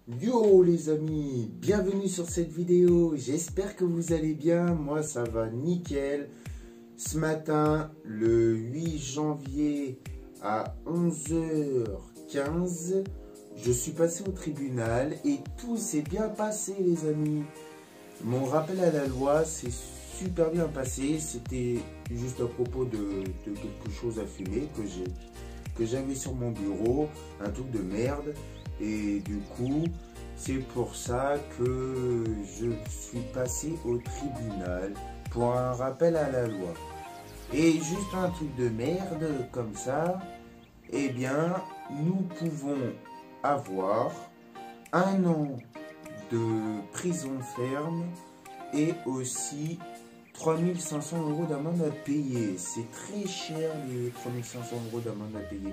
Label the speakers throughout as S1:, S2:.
S1: Yo les amis, bienvenue sur cette vidéo, j'espère que vous allez bien, moi ça va nickel. Ce matin, le 8 janvier à 11h15, je suis passé au tribunal et tout s'est bien passé les amis. Mon rappel à la loi s'est super bien passé, c'était juste à propos de quelque chose à fumer que j'avais sur mon bureau, un truc de merde. Et du coup, c'est pour ça que je suis passé au tribunal pour un rappel à la loi. Et juste un truc de merde comme ça, eh bien, nous pouvons avoir 1 an de prison ferme et aussi 3500 € d'amende à payer. C'est très cher les 3500 € d'amende à payer.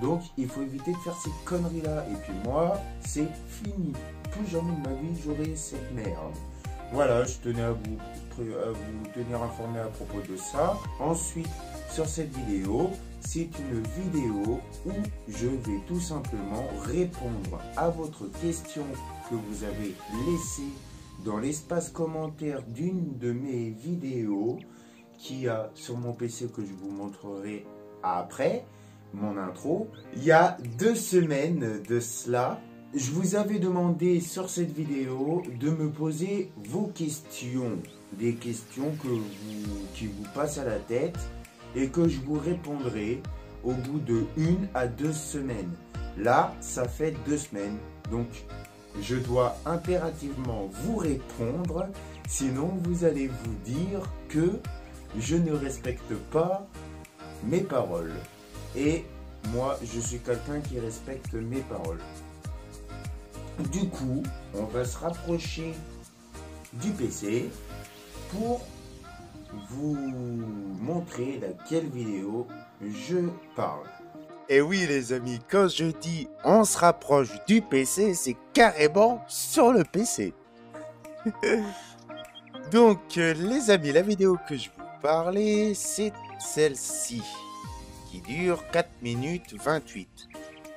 S1: Donc, il faut éviter de faire ces conneries-là. Et puis moi, c'est fini. Plus jamais de ma vie, j'aurai cette merde. Voilà, je tenais à vous tenir informé à propos de ça. Ensuite, sur cette vidéo, c'est une vidéo où je vais tout simplement répondre à votre question que vous avez laissée dans l'espace commentaire d'une de mes vidéos qui a sur mon PC que je vous montrerai après mon intro. Il y a 2 semaines de cela, je vous avais demandé sur cette vidéo de me poser vos questions, des questions qui vous passent à la tête et que je vous répondrai au bout de 1 à 2 semaines. Là, ça fait 2 semaines, donc je dois impérativement vous répondre, sinon vous allez vous dire que je ne respecte pas mes paroles. Et moi, je suis quelqu'un qui respecte mes paroles. Du coup, on va se rapprocher du PC pour vous montrer laquelle vidéo je parle. Et oui les amis, quand je dis on se rapproche du PC, c'est carrément sur le PC. Donc les amis, la vidéo que je vous parlais, c'est celle-ci, qui dure 4 minutes 28.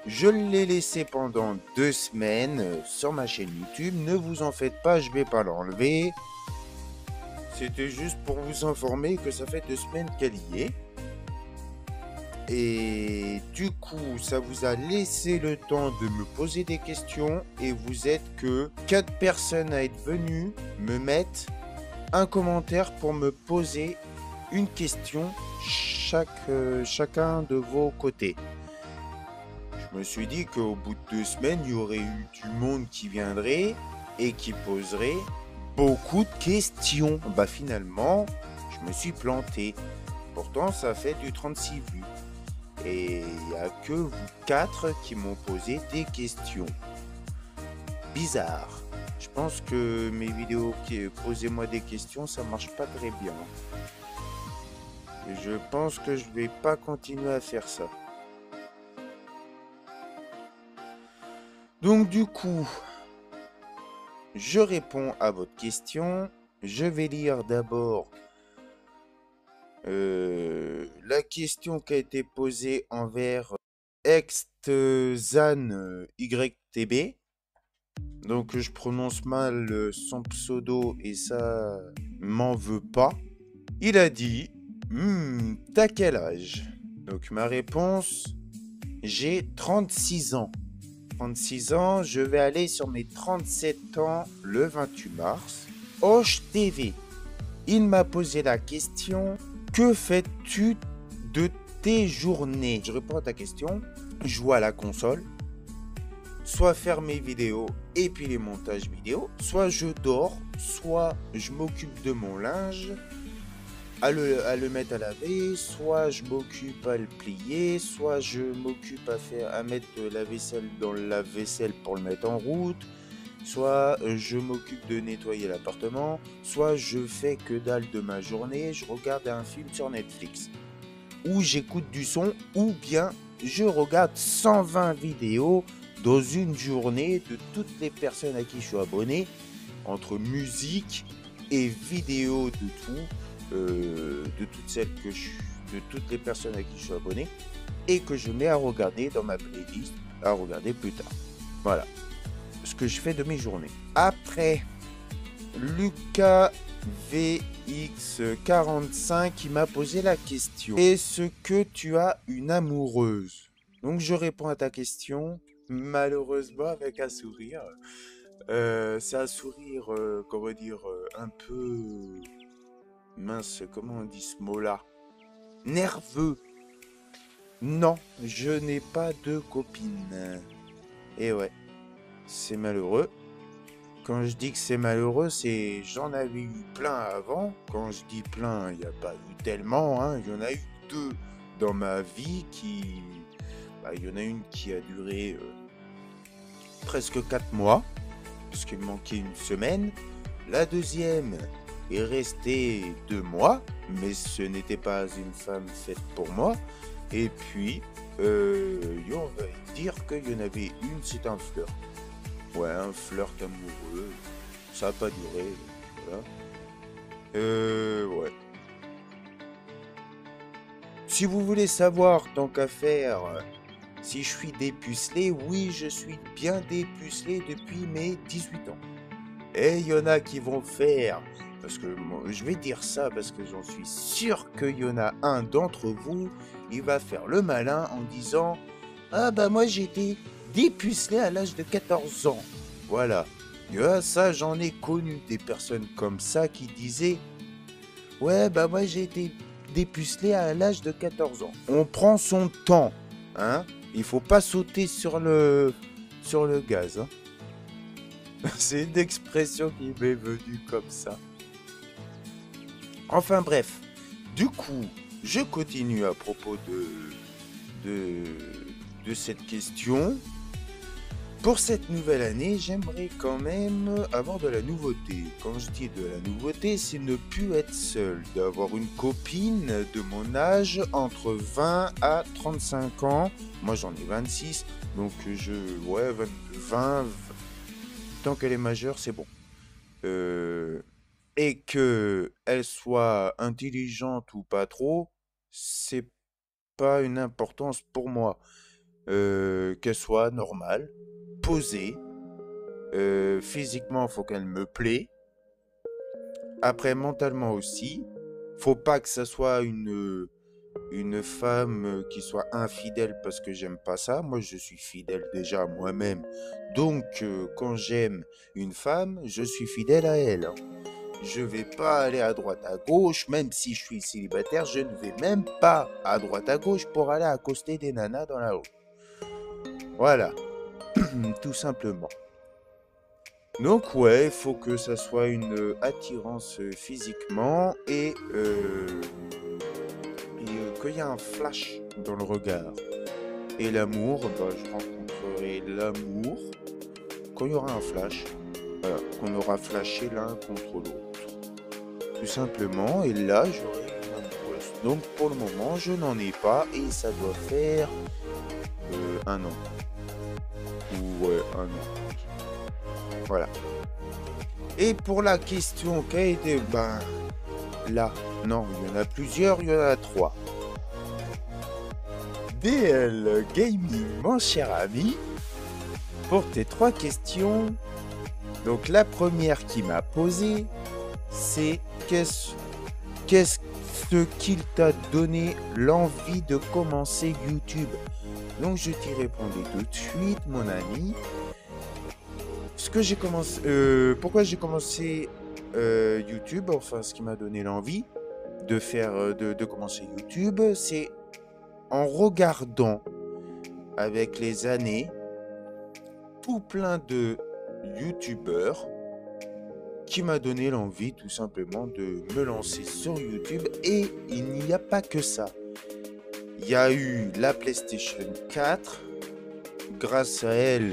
S1: Je l'ai laissé pendant 2 semaines sur ma chaîne YouTube. Ne vous en faites pas, je vais pas l'enlever. C'était juste pour vous informer que ça fait 2 semaines qu'elle y est. Et du coup, ça vous a laissé le temps de me poser des questions. Et vous êtes que 4 personnes à être venues me mettre un commentaire pour me poser une question chacun de vos côtés. Je me suis dit qu'au bout de 2 semaines, il y aurait eu du monde qui viendrait et qui poserait beaucoup de questions. Bah finalement, je me suis planté. Pourtant, ça fait du 36 vues. Et il n'y a que vous 4 qui m'ont posé des questions. Bizarre. Je pense que mes vidéos qui posez-moi des questions, ça marche pas très bien. Et je pense que je vais pas continuer à faire ça. Donc du coup, je réponds à votre question. Je vais lire d'abord la question qui a été posée envers Extzan YTB. Donc je prononce mal son pseudo et ça m'en veut pas. Il a dit t'as quel âge? Donc ma réponse, j'ai 36 ans. 36 ans, je vais aller sur mes 37 ans le 28 mars. Hoche TV, il m'a posé la question, que fais-tu de tes journées? Je réponds à ta question, je joue à la console, soit faire mes vidéos et puis les montages vidéo, soit je dors, soit je m'occupe de mon linge, à le mettre à laver, soit je m'occupe à le plier, soit je m'occupe à mettre la vaisselle dans le lave-vaisselle pour le mettre en route, soit je m'occupe de nettoyer l'appartement, soit je fais que dalle de ma journée, je regarde un film sur Netflix, ou j'écoute du son, ou bien je regarde 120 vidéos dans une journée de toutes les personnes à qui je suis abonné, entre musique et vidéos de tout. De toutes les personnes à qui je suis abonné et que je mets à regarder dans ma playlist, à regarder plus tard. Voilà. Ce que je fais de mes journées. Après, Lucas VX45 qui m'a posé la question. Est-ce que tu as une amoureuse? Donc je réponds à ta question, malheureusement avec un sourire. C'est un sourire, comment dire, un peu... Mince, comment on dit ce mot-là? Nerveux. Non, je n'ai pas de copine. Et ouais, c'est malheureux. Quand je dis que c'est malheureux, c'est j'en avais eu plein avant. Quand je dis plein, il n'y a pas eu tellement. Hein. Il y en a eu 2 dans ma vie qui... Bah, il y en a une qui a duré presque 4 mois, parce qu'il me manquait une semaine. La deuxième est restée 2 mois, mais ce n'était pas une femme faite pour moi. Et puis, on va dire qu'il y en avait une, c'était un flirt. Ouais, un flirt amoureux. Ça n'a pas duré. Voilà. Ouais. Si vous voulez savoir, tant qu'à faire, si je suis dépucelé, oui, je suis bien dépucelé depuis mes 18 ans. Et il y en a qui vont faire, parce que je vais dire ça parce que j'en suis sûr qu'il y en a un d'entre vous, il va faire le malin en disant « Ah bah moi j'ai été dépucelé à l'âge de 14 ans. » Voilà. Ça, j'en ai connu des personnes comme ça qui disaient « Ouais bah moi j'ai été dépucelé à l'âge de 14 ans. » On prend son temps, hein. Il faut pas sauter sur le gaz, hein. C'est une expression qui m'est venue comme ça. Enfin bref, du coup, je continue à propos de cette question. Pour cette nouvelle année, j'aimerais quand même avoir de la nouveauté. Quand je dis de la nouveauté, c'est ne plus être seul, d'avoir une copine de mon âge entre 20 à 35 ans. Moi j'en ai 26, donc 20, tant qu'elle est majeure, c'est bon. Et qu'elle soit intelligente ou pas trop, c'est pas une importance pour moi. Qu'elle soit normale, posée, physiquement, faut qu'elle me plaît. Après, mentalement aussi, faut pas que ça soit une femme qui soit infidèle parce que j'aime pas ça. Moi, je suis fidèle déjà à moi-même. Donc, quand j'aime une femme, je suis fidèle à elle. Je vais pas aller à droite à gauche, même si je suis célibataire, je ne vais même pas à droite à gauche pour aller accoster des nanas dans la rue. Voilà, tout simplement. Donc ouais, il faut que ça soit une attirance physiquement et qu'il y a un flash dans le regard. Et l'amour, je rencontrerai l'amour quand il y aura un flash. Voilà, qu'on aura flashé l'un contre l'autre. Tout simplement, et là j'aurai une amoureuse. Donc pour le moment, je n'en ai pas et ça doit faire 1 an. Ou ouais, 1 an. Voilà. Et pour la question qui a été, là, non, il y en a plusieurs, il y en a 3. DL Gaming, mon cher ami, pour tes 3 questions. Donc la première qui m'a posé, c'est qu'est-ce qu'il t'a donné l'envie de commencer YouTube? Donc je t'y répondais tout de suite, mon ami. Pourquoi j'ai commencé YouTube, enfin ce qui m'a donné l'envie de commencer YouTube, c'est en regardant avec les années tout plein de YouTubeurs qui m'a donné l'envie tout simplement de me lancer sur YouTube. Et il n'y a pas que ça. Il y a eu la PlayStation 4. Grâce à elle,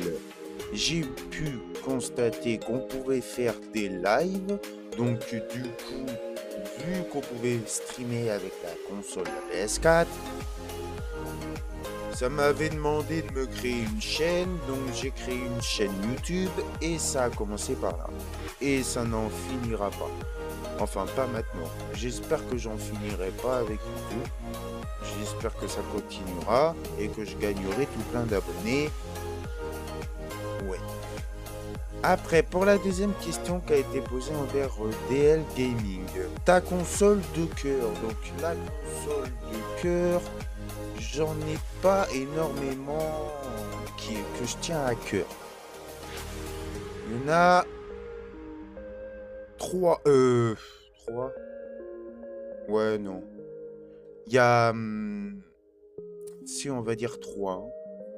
S1: j'ai pu constater qu'on pouvait faire des lives. Donc du coup, vu qu'on pouvait streamer avec la console la PS4, ça m'avait demandé de me créer une chaîne, donc j'ai créé une chaîne YouTube et ça a commencé par là. Et ça n'en finira pas. Enfin, pas maintenant. J'espère que j'en finirai pas avec YouTube. J'espère que ça continuera et que je gagnerai tout plein d'abonnés. Ouais. Après, pour la deuxième question qui a été posée envers DL Gaming, ta console de cœur. Donc la console de cœur, j'en ai pas énormément que je tiens à cœur. Il y en a 3. 3. Ouais, non. Il y a... si on va dire 3.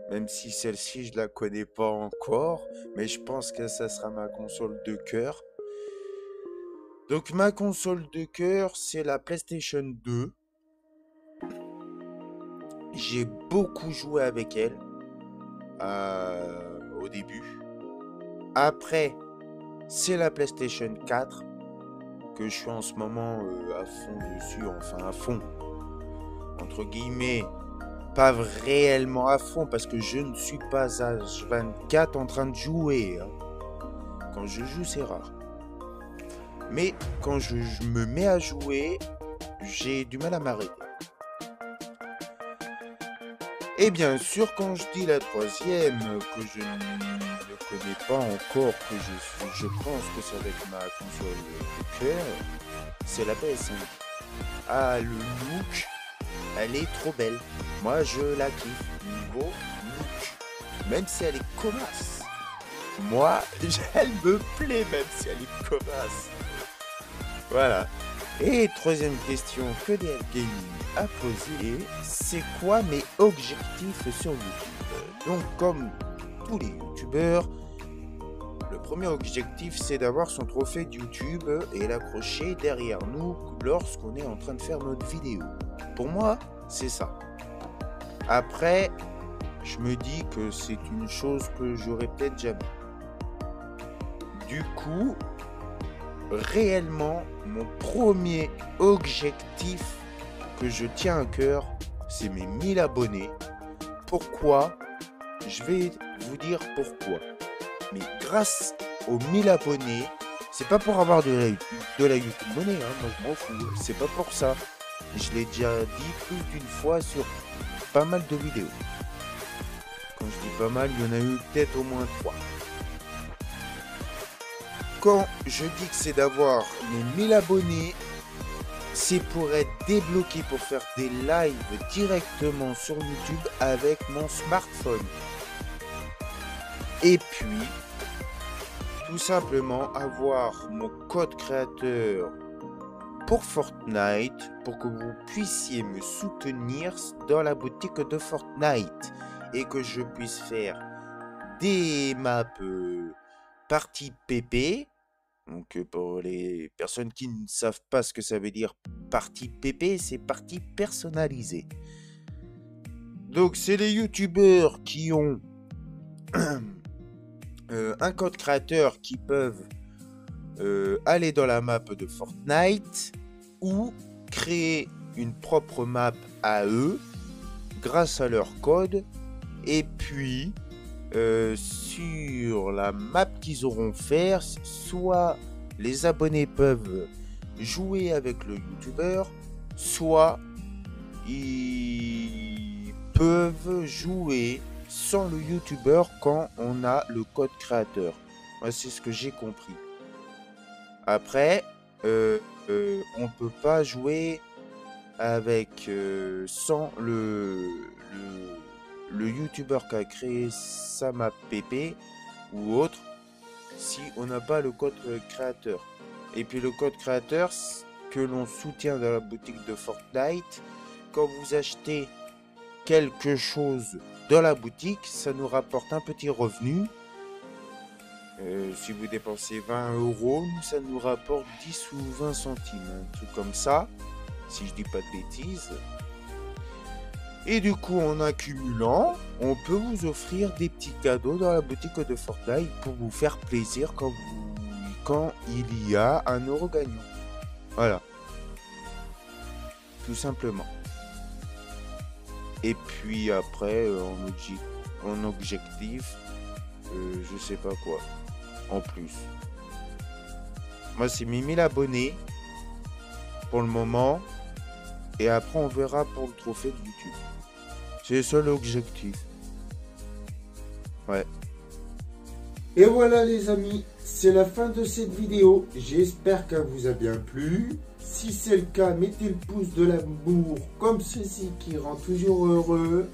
S1: Même si celle-ci, je la connais pas encore. Mais je pense que ça sera ma console de cœur. Donc ma console de cœur, c'est la PlayStation 2. J'ai beaucoup joué avec elle. Au début. Après, c'est la PlayStation 4. Que je suis en ce moment à fond dessus. Enfin à fond. Entre guillemets. Pas réellement à fond parce que je ne suis pas H24 en train de jouer. Hein. Quand je joue, c'est rare. Mais quand je me mets à jouer, j'ai du mal à m'arrêter. Et bien sûr, quand je dis la troisième, que je ne connais pas encore, que je pense que ça va être ma console de cœur, c'est la PS5. Ah, le look, elle est trop belle. Moi, je la kiffe. Niveau look. Même si elle est connasse. Moi, elle me plaît même si elle est connasse. Voilà. Et troisième question que DL Gaming a posée, c'est quoi mes objectifs sur YouTube? Donc, comme tous les YouTubeurs, le premier objectif, c'est d'avoir son trophée de YouTube et l'accrocher derrière nous lorsqu'on est en train de faire notre vidéo. Pour moi, c'est ça. Après, je me dis que c'est une chose que j'aurais peut-être jamais. Du coup, réellement, mon premier objectif que je tiens à cœur, c'est mes 1000 abonnés. Pourquoi? Je vais vous dire pourquoi. Mais grâce aux 1000 abonnés, c'est pas pour avoir de la YouTube monnaie, hein, moi je m'en fous, c'est pas pour ça. Je l'ai déjà dit plus d'une fois sur pas mal de vidéos. Quand je dis pas mal, il y en a eu peut-être au moins 3. Quand je dis que c'est d'avoir mes 1000 abonnés, c'est pour être débloqué pour faire des lives directement sur YouTube avec mon smartphone. Et puis, tout simplement avoir mon code créateur pour Fortnite, pour que vous puissiez me soutenir dans la boutique de Fortnite et que je puisse faire des maps partie PP. Donc pour les personnes qui ne savent pas ce que ça veut dire partie PP, c'est partie personnalisée. Donc c'est les youtubeurs qui ont un code créateur qui peuvent aller dans la map de Fortnite ou créer une propre map à eux grâce à leur code. Et puis sur la map qu'ils auront fait, soit les abonnés peuvent jouer avec le youtubeur, soit ils peuvent jouer sans le youtubeur quand on a le code créateur. Moi, c'est ce que j'ai compris. Après, on peut pas jouer avec sans le youtubeur qui a créé sa map PP ou autre si on n'a pas le code créateur. Et puis le code créateur que l'on soutient dans la boutique de Fortnite, quand vous achetez quelque chose dans la boutique, ça nous rapporte un petit revenu. Si vous dépensez 20 €, ça nous rapporte 10 ou 20 centimes, un truc comme ça, si je dis pas de bêtises. Et du coup, en accumulant, on peut vous offrir des petits cadeaux dans la boutique de Fortnite pour vous faire plaisir quand il y a un euro gagnant. Voilà. Tout simplement. Et puis après, en objectif, je sais pas quoi. En plus. Moi, c'est mes 1000 abonnés pour le moment. Et après, on verra pour le trophée de YouTube. C'est le seul objectif. Ouais. Et voilà les amis, c'est la fin de cette vidéo. J'espère qu'elle vous a bien plu. Si c'est le cas, mettez le pouce de l'amour comme ceci qui rend toujours heureux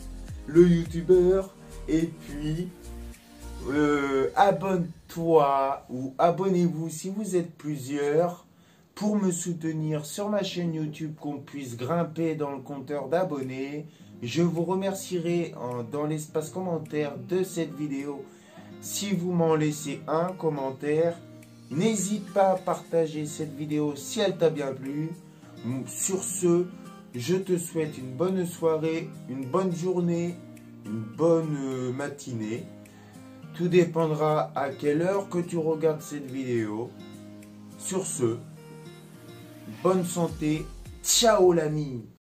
S1: le youtubeur. Et puis, abonne-toi ou abonnez-vous si vous êtes plusieurs pour me soutenir sur ma chaîne YouTube, qu'on puisse grimper dans le compteur d'abonnés. Je vous remercierai dans l'espace commentaire de cette vidéo si vous m'en laissez un commentaire. N'hésite pas à partager cette vidéo si elle t'a bien plu. Sur ce, je te souhaite une bonne soirée, une bonne journée, une bonne matinée. Tout dépendra à quelle heure que tu regardes cette vidéo. Sur ce, bonne santé. Ciao l'ami.